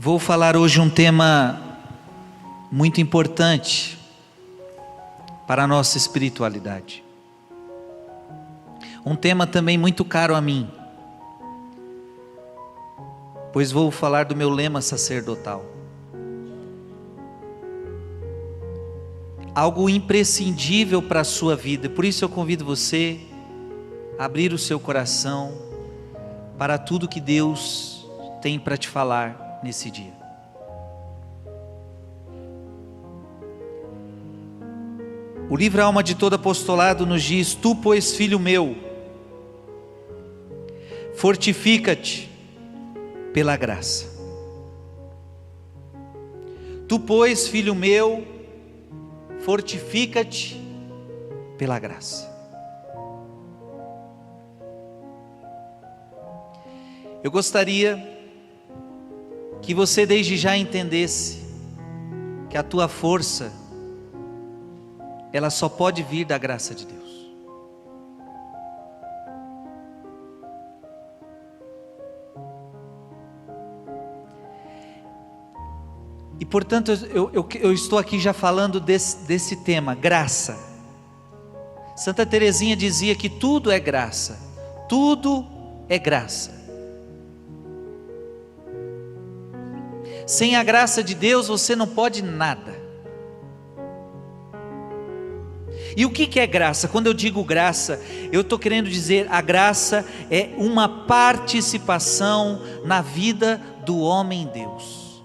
Vou falar hoje um tema muito importante para a nossa espiritualidade. Um tema também muito caro a mim, pois vou falar do meu lema sacerdotal. Algo imprescindível para a sua vida. Por isso eu convido você a abrir o seu coração para tudo que Deus tem para te falar nesse dia. O livro Alma de Todo Apostolado nos diz: Tu, pois, filho meu, fortifica-te pela graça. Tu, pois, filho meu, fortifica-te pela graça. Eu gostaria que você desde já entendesse que a tua força, ela só pode vir da graça de Deus. E portanto eu estou aqui já falando desse tema, graça. Santa Teresinha dizia que tudo é graça, tudo é graça. Sem a graça de Deus você não pode nada. E o que é graça? Quando eu digo graça, eu estou querendo dizer, a graça é uma participação na vida do homem em Deus.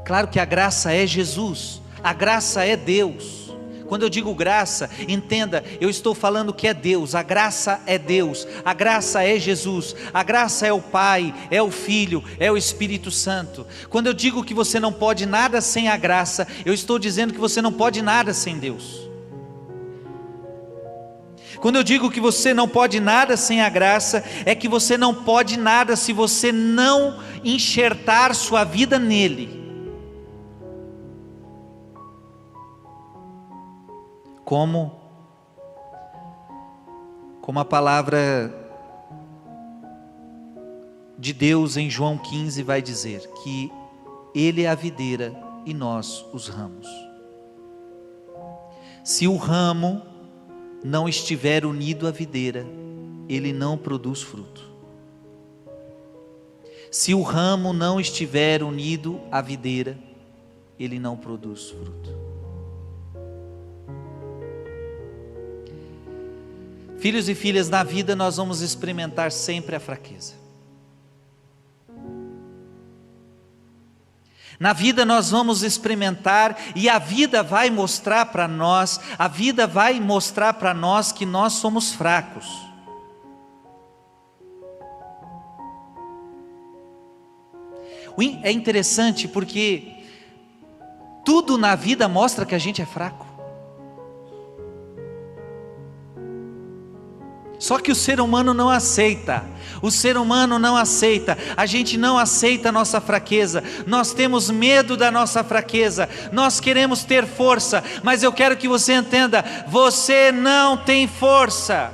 Claro que a graça é Jesus, a graça é Deus. Quando eu digo graça, entenda, eu estou falando que é Deus, a graça é Deus, a graça é Jesus, a graça é o Pai, é o Filho, é o Espírito Santo. Quando eu digo que você não pode nada sem a graça, eu estou dizendo que você não pode nada sem Deus. Quando eu digo que você não pode nada sem a graça, é que você não pode nada se você não enxertar sua vida nele. Como a palavra de Deus em João 15 vai dizer, que Ele é a videira e nós os ramos. Se o ramo não estiver unido à videira, ele não produz fruto. Se o ramo não estiver unido à videira, ele não produz fruto. Filhos e filhas, na vida nós vamos experimentar sempre a fraqueza. Na vida nós vamos experimentar, e a vida vai mostrar para nós, que nós somos fracos. É interessante porque tudo na vida mostra que a gente é fraco. Só que o ser humano não aceita, a gente não aceita a nossa fraqueza, nós temos medo da nossa fraqueza, nós queremos ter força, mas eu quero que você entenda, você não tem força,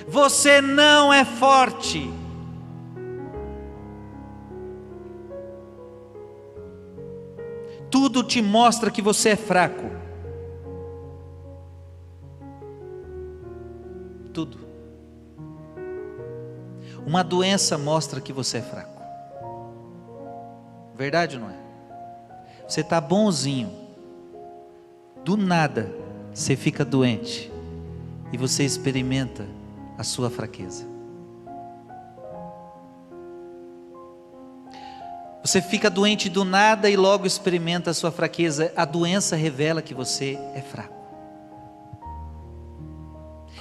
você não é forte. Tudo te mostra que você é fraco. Tudo. Uma doença mostra que você é fraco. Verdade ou não é? Você está bonzinho, do nada você fica doente e você experimenta a sua fraqueza. Você fica doente do nada e logo experimenta a sua fraqueza. A doença revela que você é fraco.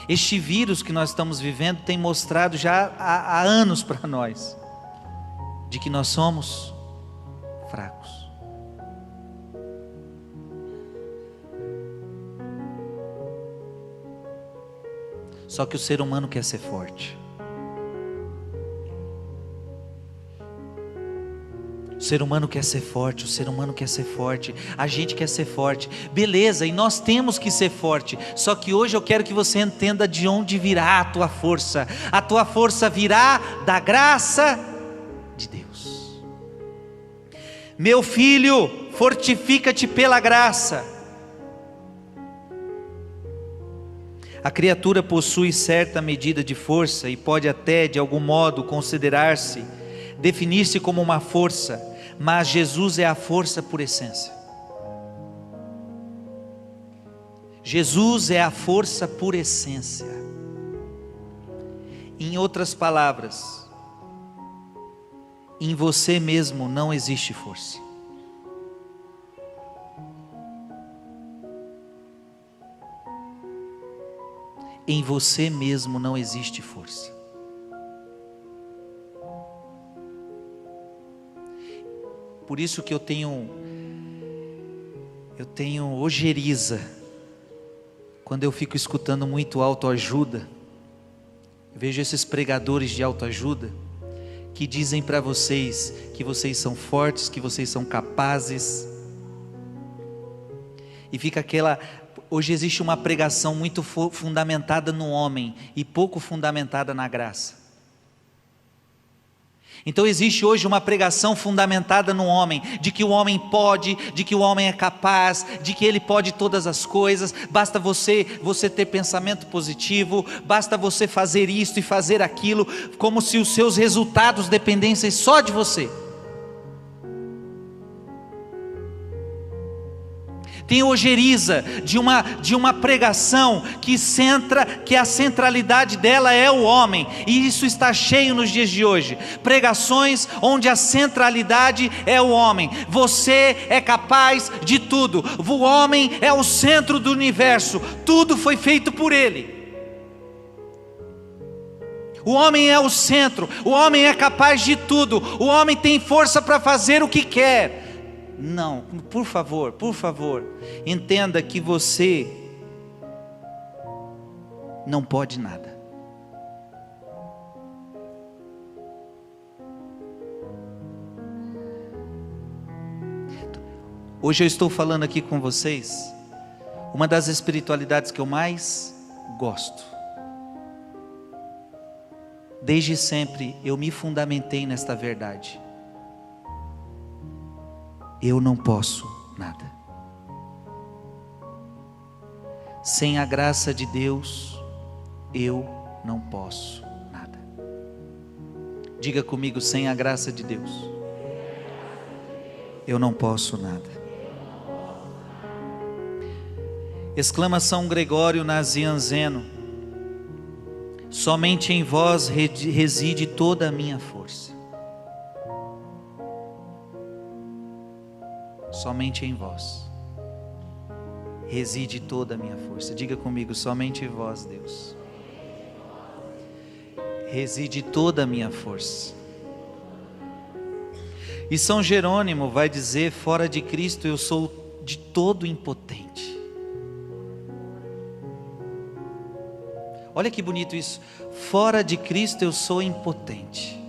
Este vírus que nós estamos vivendo tem mostrado já há anos para nós, de que nós somos fracos. Só que o ser humano quer ser forte. O ser humano quer ser forte, o ser humano quer ser forte, a gente quer ser forte, beleza, e nós temos que ser forte, só que hoje eu quero que você entenda de onde virá a tua força virá da graça de Deus. Meu filho, fortifica-te pela graça. A criatura possui certa medida de força e pode até, de algum modo, considerar-se, definir-se como uma força, mas Jesus é a força por essência. Jesus é a força por essência. Em outras palavras, em você mesmo não existe força. Em você mesmo não existe força. Por isso que eu tenho ojeriza quando eu fico escutando muito autoajuda. Vejo esses pregadores de autoajuda que dizem para vocês que vocês são fortes, que vocês são capazes. E fica aquela... Hoje existe uma pregação muito fundamentada no homem e pouco fundamentada na graça. Então existe hoje uma pregação fundamentada no homem, de que o homem pode, de que o homem é capaz, de que ele pode todas as coisas, basta você ter pensamento positivo, basta você fazer isto e fazer aquilo, como se os seus resultados dependessem só de você. Tem ojeriza de uma pregação que a centralidade dela é o homem, e isso está cheio nos dias de hoje. Pregações onde a centralidade é o homem. Você é capaz de tudo. O homem é o centro do universo. Tudo foi feito por ele. O homem é o centro. O homem é capaz de tudo. O homem tem força para fazer o que quer. Não, por favor, entenda que você não pode nada. Hoje eu estou falando aqui com vocês uma das espiritualidades que eu mais gosto. Desde sempre eu me fundamentei nesta verdade. Eu não posso nada. Sem a graça de Deus, eu não posso nada. Diga comigo, sem a graça de Deus, eu não posso nada. Exclama São Gregório Nazianzeno: somente em vós reside toda a minha força. Somente em vós reside toda a minha força. Diga comigo, somente em vós, Deus, reside toda a minha força. E São Jerônimo vai dizer: fora de Cristo eu sou de todo impotente. Olha que bonito isso. Fora de Cristo eu sou impotente.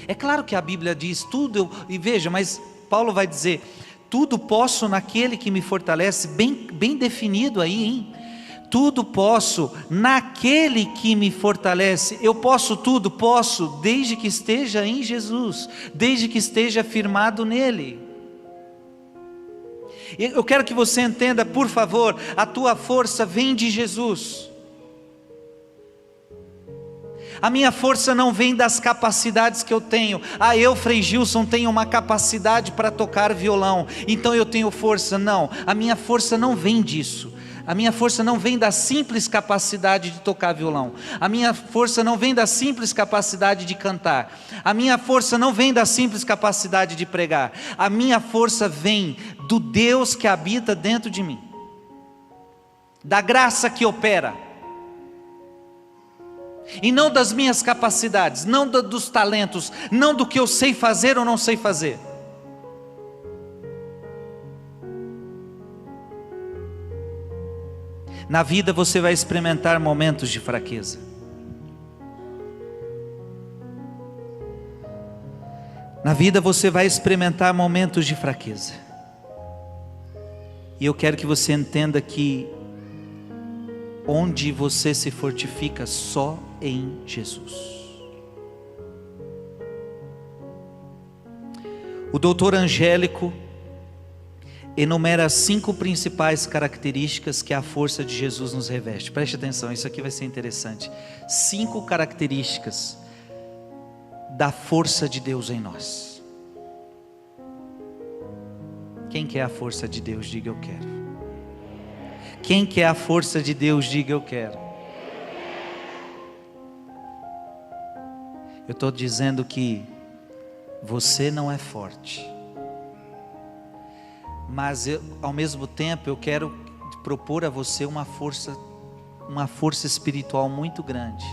É claro que a Bíblia diz tudo, e veja, mas Paulo vai dizer: tudo posso naquele que me fortalece, bem definido aí, hein? Tudo posso naquele que me fortalece. Eu posso tudo? Posso, desde que esteja em Jesus, desde que esteja firmado nele. Eu quero que você entenda, por favor, a tua força vem de Jesus. A minha força não vem das capacidades que eu tenho. Eu, Frei Gilson, tenho uma capacidade para tocar violão, então eu tenho força. Não, a minha força não vem disso. A minha força não vem da simples capacidade de tocar violão. A minha força não vem da simples capacidade de cantar. A minha força não vem da simples capacidade de pregar. A minha força vem do Deus que habita dentro de mim, da graça que opera. E não das minhas capacidades, não dos talentos, não do que eu sei fazer ou não sei fazer. Na vida você vai experimentar momentos de fraqueza. Na vida você vai experimentar momentos de fraqueza. E eu quero que você entenda que onde você se fortifica só em Jesus. O doutor Angélico enumera 5 principais características que a força de Jesus nos reveste. Preste atenção, isso aqui vai ser interessante. 5 características da força de Deus em nós. Quem quer a força de Deus, diga eu quero. Quem quer a força de Deus, diga eu quero. Eu estou dizendo que você não é forte, mas ao mesmo tempo eu quero propor a você uma força espiritual muito grande,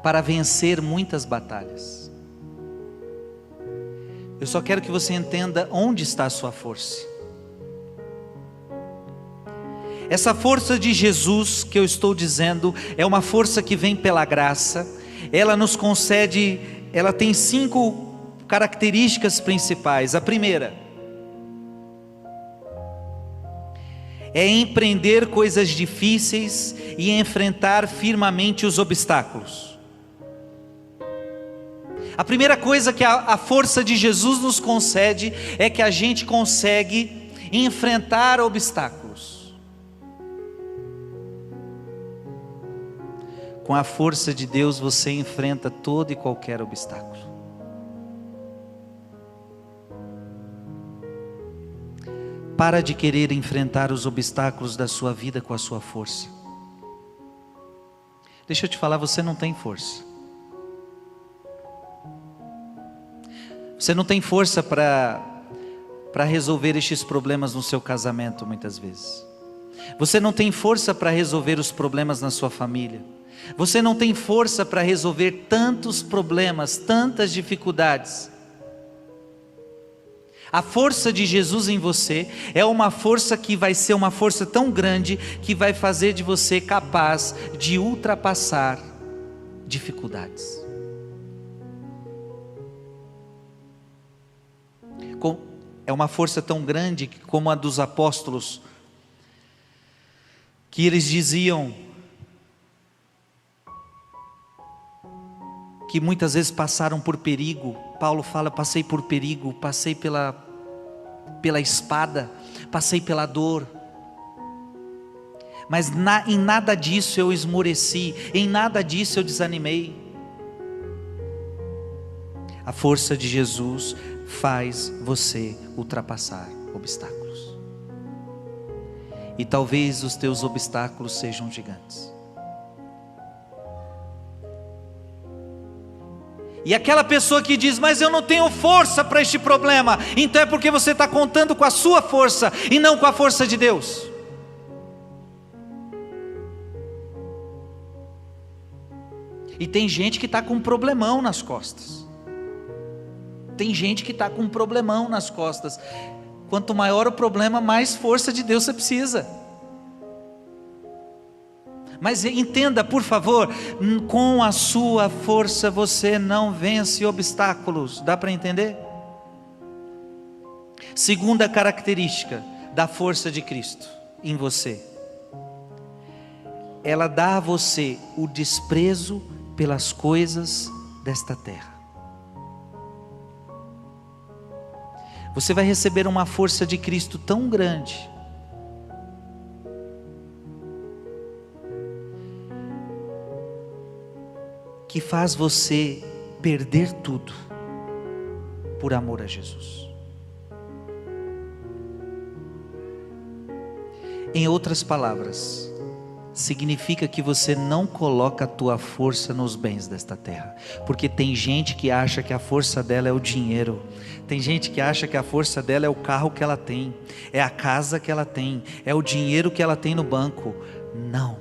para vencer muitas batalhas. Eu só quero que você entenda onde está a sua força. Essa força de Jesus que eu estou dizendo é uma força que vem pela graça. Ela nos concede, ela tem 5 características principais. A primeira é empreender coisas difíceis e enfrentar firmemente os obstáculos. A primeira coisa que a força de Jesus nos concede é que a gente consegue enfrentar obstáculos. Com a força de Deus você enfrenta todo e qualquer obstáculo. Para de querer enfrentar os obstáculos da sua vida com a sua força. Deixa eu te falar, você não tem força. Você não tem força para resolver estes problemas no seu casamento muitas vezes. Você não tem força para resolver os problemas na sua família. Você não tem força para resolver tantos problemas, tantas dificuldades. A força de Jesus em você é uma força que vai ser uma força tão grande que vai fazer de você capaz de ultrapassar dificuldades. É uma força tão grande como a dos apóstolos, que eles diziam que muitas vezes passaram por perigo. Paulo fala: passei por perigo, passei pela espada, passei pela dor, mas em nada disso eu esmoreci, em nada disso eu desanimei. A força de Jesus faz você ultrapassar obstáculos, e talvez os teus obstáculos sejam gigantes. E aquela pessoa que diz: mas eu não tenho força para este problema, então é porque você está contando com a sua força e não com a força de Deus. E tem gente que está com um problemão nas costas. Tem gente que está com um problemão nas costas. Quanto maior o problema, mais força de Deus você precisa. Mas entenda, por favor, com a sua força você não vence obstáculos. Dá para entender? Segunda característica da força de Cristo em você: ela dá a você o desprezo pelas coisas desta terra. Você vai receber uma força de Cristo tão grande que faz você perder tudo por amor a Jesus. Em outras palavras, significa que você não coloca a tua força nos bens desta terra, porque tem gente que acha que a força dela é o dinheiro, tem gente que acha que a força dela é o carro que ela tem, é a casa que ela tem, é o dinheiro que ela tem no banco. Não,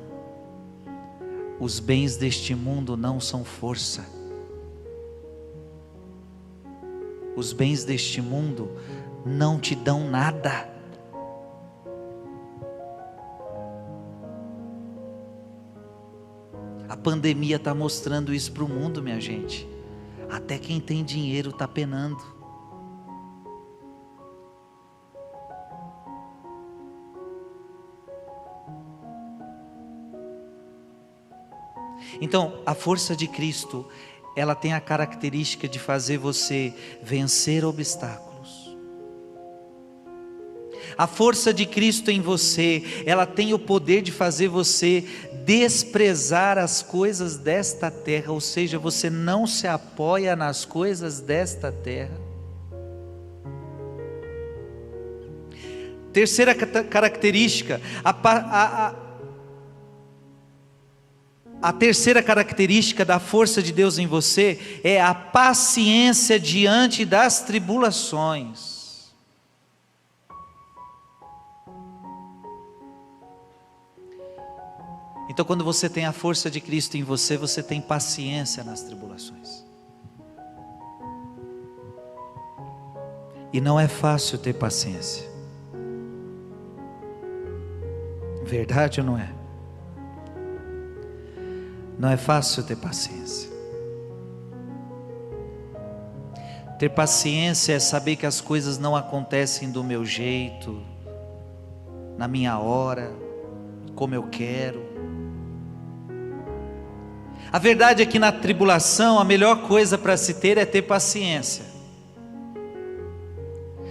os bens deste mundo não são força. Os bens deste mundo não te dão nada. A pandemia está mostrando isso para o mundo, minha gente. Até quem tem dinheiro está penando. Então, a força de Cristo, ela tem a característica de fazer você vencer obstáculos. A força de Cristo em você, ela tem o poder de fazer você desprezar as coisas desta terra, ou seja, você não se apoia nas coisas desta terra. Terceira característica, a terceira característica da força de Deus em você é a paciência diante das tribulações. Então, quando você tem a força de Cristo em você, você tem paciência nas tribulações. E não é fácil ter paciência. Verdade ou não é? Não é fácil ter paciência. Ter paciência é saber que as coisas não acontecem do meu jeito, na minha hora, como eu quero. A verdade é que na tribulação a melhor coisa para se ter é ter paciência.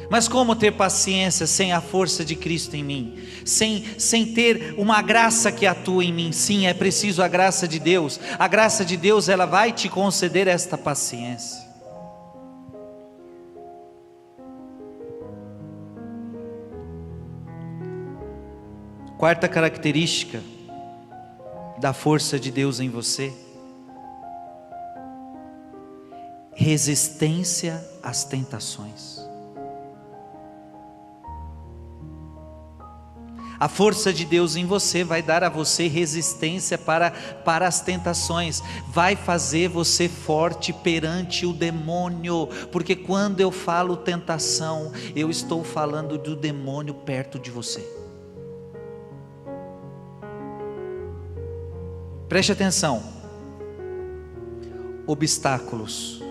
Mas como ter paciência sem a força de Cristo em mim? Sem ter uma graça que atua em mim? Sim, é preciso a graça de Deus. A graça de Deus, ela vai te conceder esta paciência. Quarta característica da força de Deus em você: resistência às tentações. A força de Deus em você vai dar a você resistência para as tentações, vai fazer você forte perante o demônio, porque quando eu falo tentação, eu estou falando do demônio perto de você. Preste atenção, obstáculos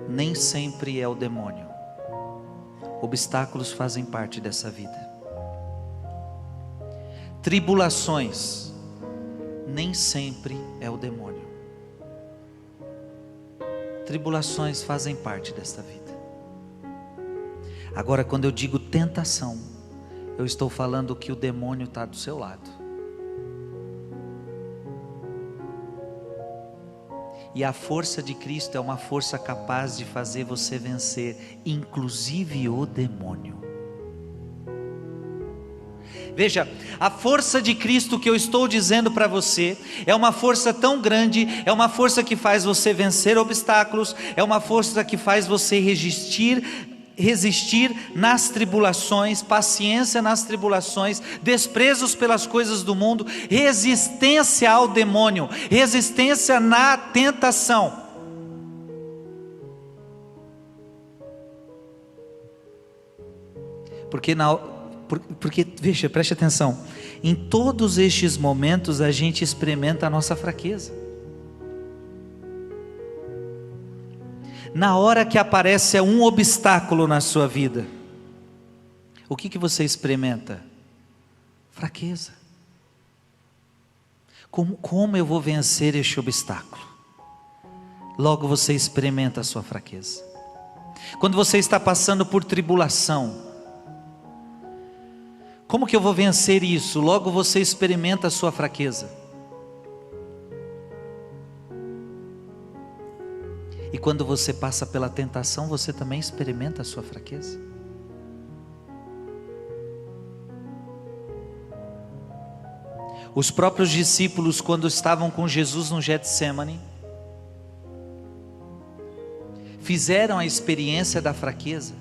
nem sempre é o demônio, obstáculos fazem parte dessa vida. Tribulações nem sempre é o demônio, tribulações fazem parte desta vida. Agora, quando eu digo tentação, eu estou falando que o demônio está do seu lado. E a força de Cristo é uma força capaz de fazer você vencer, inclusive o demônio. Veja, a força de Cristo que eu estou dizendo para você, é uma força tão grande, é uma força que faz você vencer obstáculos, é uma força que faz você resistir nas tribulações, paciência nas tribulações, desprezos pelas coisas do mundo, resistência ao demônio, resistência na tentação. Porque, veja, preste atenção, em todos estes momentos a gente experimenta a nossa fraqueza. Na hora que aparece um obstáculo na sua vida, o que você experimenta? Fraqueza. Como eu vou vencer este obstáculo? Logo você experimenta a sua fraqueza. Quando você está passando por tribulação, como que eu vou vencer isso? Logo você experimenta a sua fraqueza. E quando você passa pela tentação, você também experimenta a sua fraqueza. Os próprios discípulos, quando estavam com Jesus no Getsêmani, fizeram a experiência da fraqueza.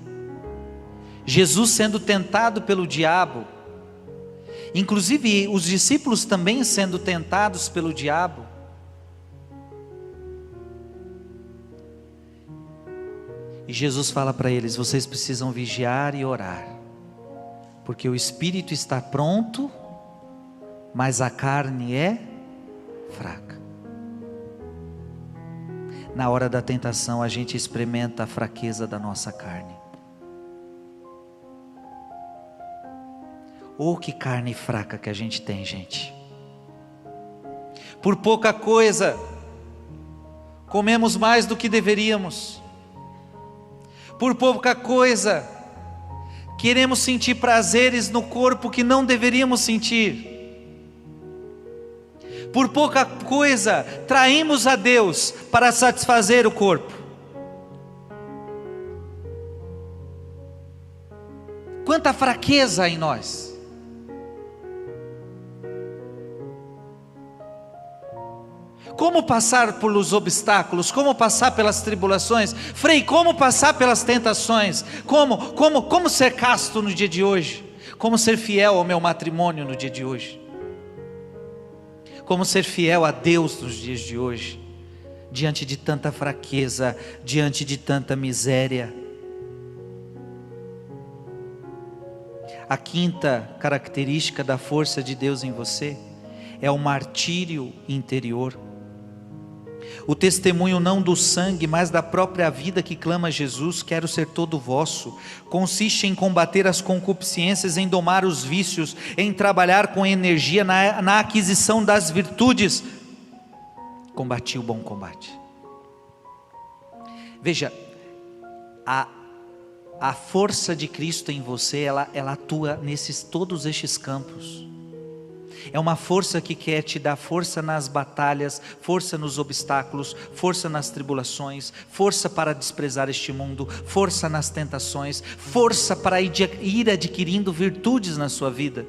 Jesus sendo tentado pelo diabo, inclusive os discípulos também sendo tentados pelo diabo. E Jesus fala para eles: vocês precisam vigiar e orar, porque o espírito está pronto, mas a carne é fraca. Na hora da tentação a gente experimenta a fraqueza da nossa carne. Oh, que carne fraca que a gente tem, gente. Por pouca coisa, comemos mais do que deveríamos. Por pouca coisa, queremos sentir prazeres no corpo que não deveríamos sentir. Por pouca coisa, traímos a Deus para satisfazer o corpo. Quanta fraqueza em nós. Como passar pelos obstáculos? Como passar pelas tribulações? Frei, como passar pelas tentações? Como ser casto no dia de hoje? Como ser fiel ao meu matrimônio no dia de hoje? Como ser fiel a Deus nos dias de hoje? Diante de tanta fraqueza, diante de tanta miséria. A quinta característica da força de Deus em você é o martírio interior. O testemunho não do sangue, mas da própria vida que clama Jesus, quero ser todo vosso, consiste em combater as concupiscências, em domar os vícios, em trabalhar com energia na aquisição das virtudes. Combati o bom combate. Veja, a força de Cristo em você, ela atua todos estes campos. É uma força que quer te dar força nas batalhas, força nos obstáculos, força nas tribulações, força para desprezar este mundo, força nas tentações, força para ir adquirindo virtudes na sua vida.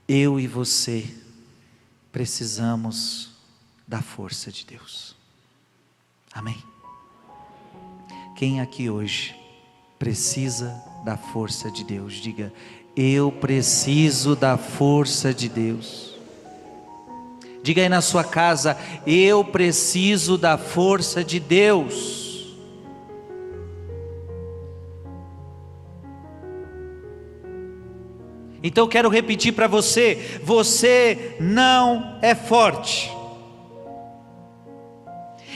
Eu e você precisamos da força de Deus. Amém? Quem aqui hoje precisa da força de Deus? Diga: eu preciso da força de Deus. Diga aí na sua casa: eu preciso da força de Deus. Então eu quero repetir para você: você não é forte.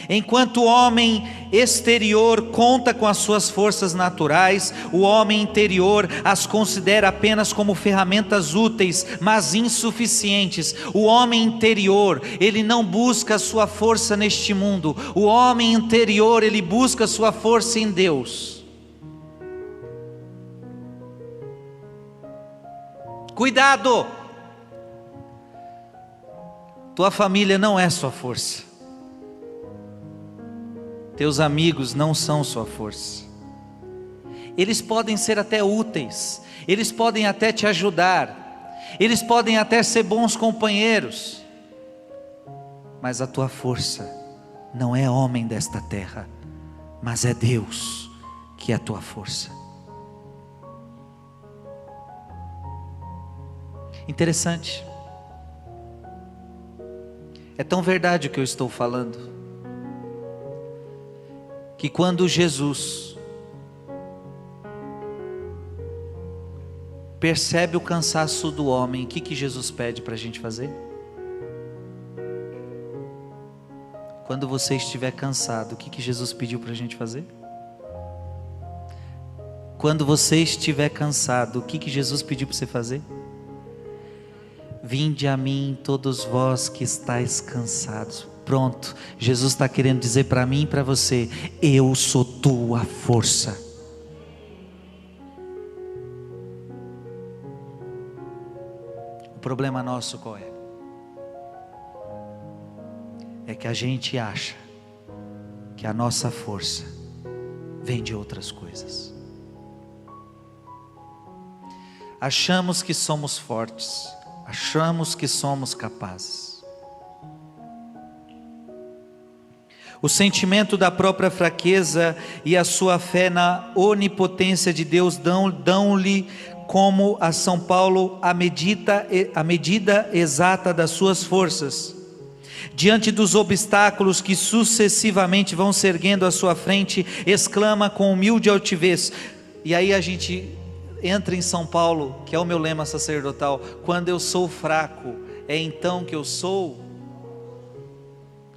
Enquanto o homem exterior conta com as suas forças naturais, o homem interior as considera apenas como ferramentas úteis, mas insuficientes. O homem interior, ele não busca a sua força neste mundo. O homem interior, ele busca a sua força em Deus. Cuidado! Tua família não é sua força. Teus amigos não são sua força. Eles podem ser até úteis, eles podem até te ajudar, eles podem até ser bons companheiros, mas a tua força não é homem desta terra, mas é Deus que é a tua força. Interessante. É tão verdade o que eu estou falando, que quando Jesus percebe o cansaço do homem, o que Jesus pede para a gente fazer? Quando você estiver cansado, o que Jesus pediu para a gente fazer? Quando você estiver cansado, o que Jesus pediu para você fazer? Vinde a mim todos vós que estáis cansados. Pronto, Jesus está querendo dizer para mim e para você: eu sou tua força. O problema nosso qual é? É que a gente acha que a nossa força vem de outras coisas. Achamos que somos fortes, achamos que somos capazes. O sentimento da própria fraqueza e a sua fé na onipotência de Deus dão-lhe, como a São Paulo, a medida exata das suas forças. Diante dos obstáculos que sucessivamente vão se erguendo à sua frente, exclama com humilde altivez. E aí a gente entra em São Paulo, que é o meu lema sacerdotal: quando eu sou fraco, é então que eu sou.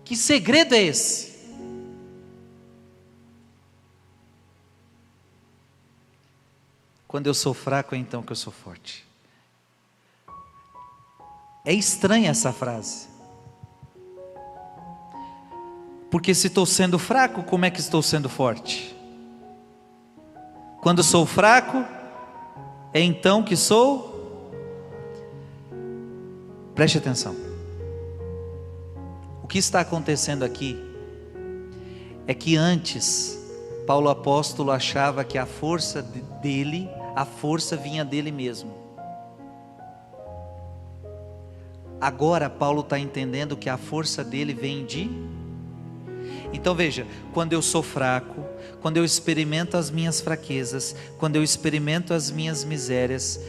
Que segredo é esse? Quando eu sou fraco, é então que eu sou forte. É estranha essa frase. Porque se estou sendo fraco, como é que estou sendo forte? Quando sou fraco, é então que sou. Preste atenção. O que está acontecendo aqui é que antes Paulo apóstolo achava que a força dele, a força vinha dele mesmo. Agora Paulo está entendendo que a força dele vem de. Então veja, quando eu sou fraco, quando eu experimento as minhas fraquezas, quando eu experimento as minhas misérias,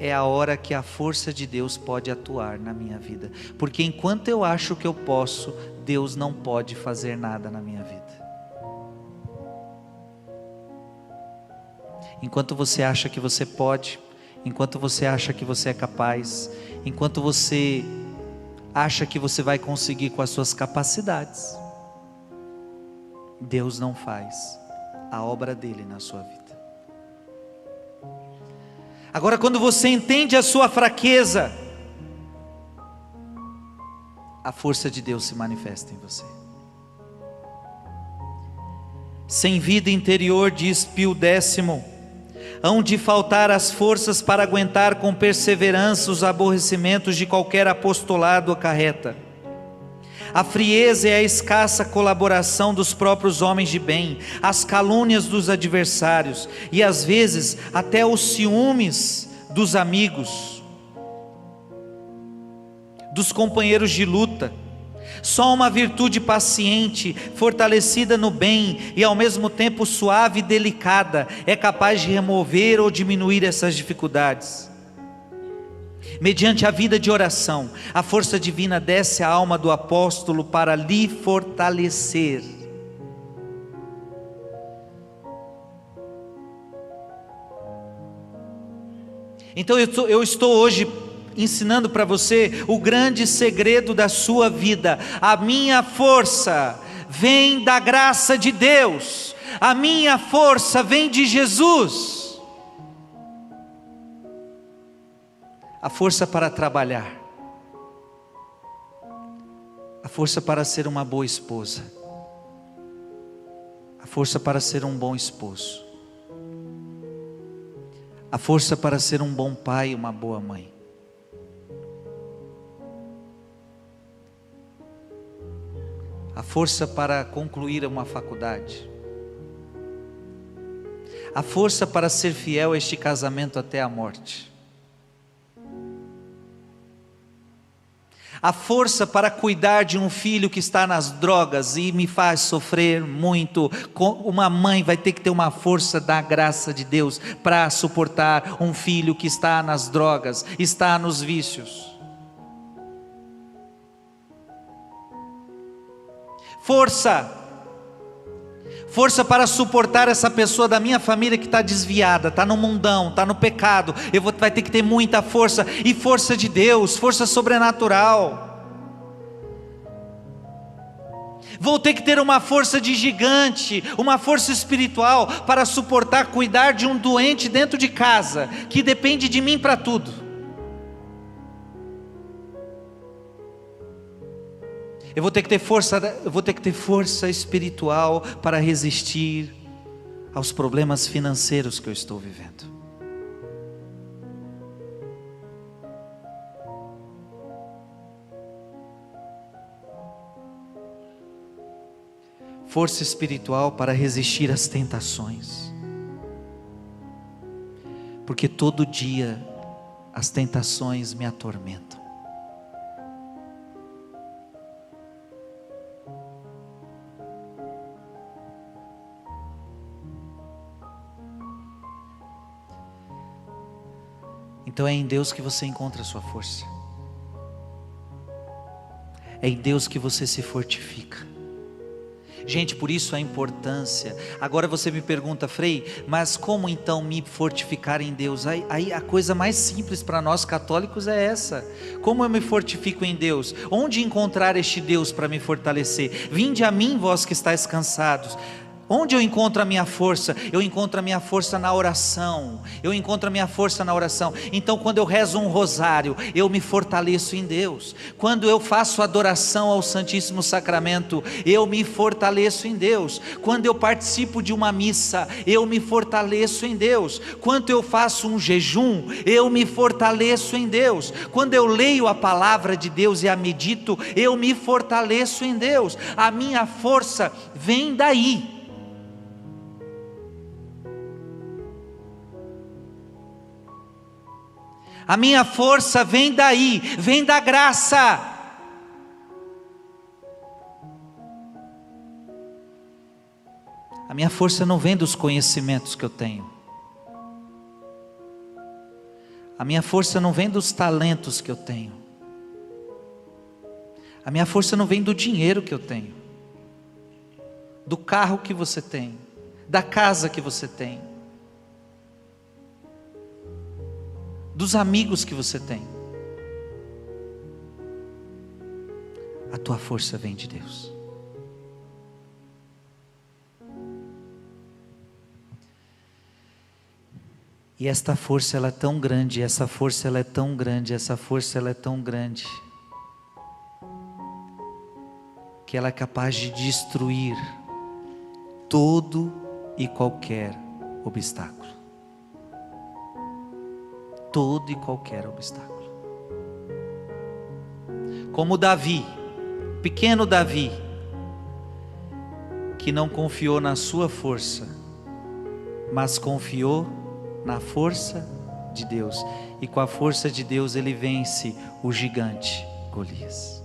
é a hora que a força de Deus pode atuar na minha vida. Porque enquanto eu acho que eu posso, Deus não pode fazer nada na minha vida. Enquanto você acha que você pode, enquanto você acha que você é capaz, enquanto você acha que você vai conseguir com as suas capacidades, Deus não faz a obra dele na sua vida. Agora, quando você entende a sua fraqueza, a força de Deus se manifesta em você. Sem vida interior, diz Pio X, hão de faltar as forças para aguentar com perseverança os aborrecimentos de qualquer apostolado acarreta. A frieza e a escassa colaboração dos próprios homens de bem, as calúnias dos adversários e às vezes até os ciúmes dos amigos, dos companheiros de luta. Só uma virtude paciente, fortalecida no bem e ao mesmo tempo suave e delicada é capaz de remover ou diminuir essas dificuldades. Mediante a vida de oração, a força divina desce à alma do apóstolo para lhe fortalecer. Então eu estou hoje ensinando para você o grande segredo da sua vida. A minha força vem da graça de Deus, a minha força vem de Jesus. A força para trabalhar, a força para ser uma boa esposa, a força para ser um bom esposo, a força para ser um bom pai e uma boa mãe, a força para concluir uma faculdade, a força para ser fiel a este casamento até a morte, a força para cuidar de um filho que está nas drogas e me faz sofrer muito. Uma mãe vai ter que ter uma força da graça de Deus para suportar um filho que está nas drogas, está nos vícios. Força para suportar essa pessoa da minha família que está desviada, está no mundão, está no pecado. Vai ter que ter muita força, e força de Deus, força sobrenatural. Vou ter que ter uma força de gigante, uma força espiritual para suportar, cuidar de um doente dentro de casa, que depende de mim para tudo. Eu vou ter que ter força espiritual para resistir aos problemas financeiros que eu estou vivendo. Força espiritual para resistir às tentações. Porque todo dia as tentações me atormentam. Então é em Deus que você encontra a sua força. É em Deus que você se fortifica. Gente, por isso a importância. Agora você me pergunta, Frei, mas como então me fortificar em Deus? Aí a coisa mais simples para nós católicos é essa. Como eu me fortifico em Deus? Onde encontrar este Deus para me fortalecer? Vinde a mim, vós que estáis cansados. Onde eu encontro a minha força? Eu encontro a minha força na oração. Eu encontro a minha força na oração. Então, quando eu rezo um rosário, eu me fortaleço em Deus. Quando eu faço adoração ao Santíssimo Sacramento, eu me fortaleço em Deus. Quando eu participo de uma missa, eu me fortaleço em Deus. Quando eu faço um jejum, eu me fortaleço em Deus. Quando eu leio a palavra de Deus e a medito, eu me fortaleço em Deus. A minha força vem daí. A minha força vem daí, vem da graça. A minha força não vem dos conhecimentos que eu tenho. A minha força não vem dos talentos que eu tenho. A minha força não vem do dinheiro que eu tenho, do carro que você tem, da casa que você tem, dos amigos que você tem. A tua força vem de Deus. E esta força ela é tão grande, essa força ela é tão grande, essa força ela é tão grande, que ela é capaz de destruir todo e qualquer obstáculo. Todo e qualquer obstáculo. Como Davi, pequeno Davi, que não confiou na sua força, mas confiou na força de Deus, e com a força de Deus ele vence o gigante Golias.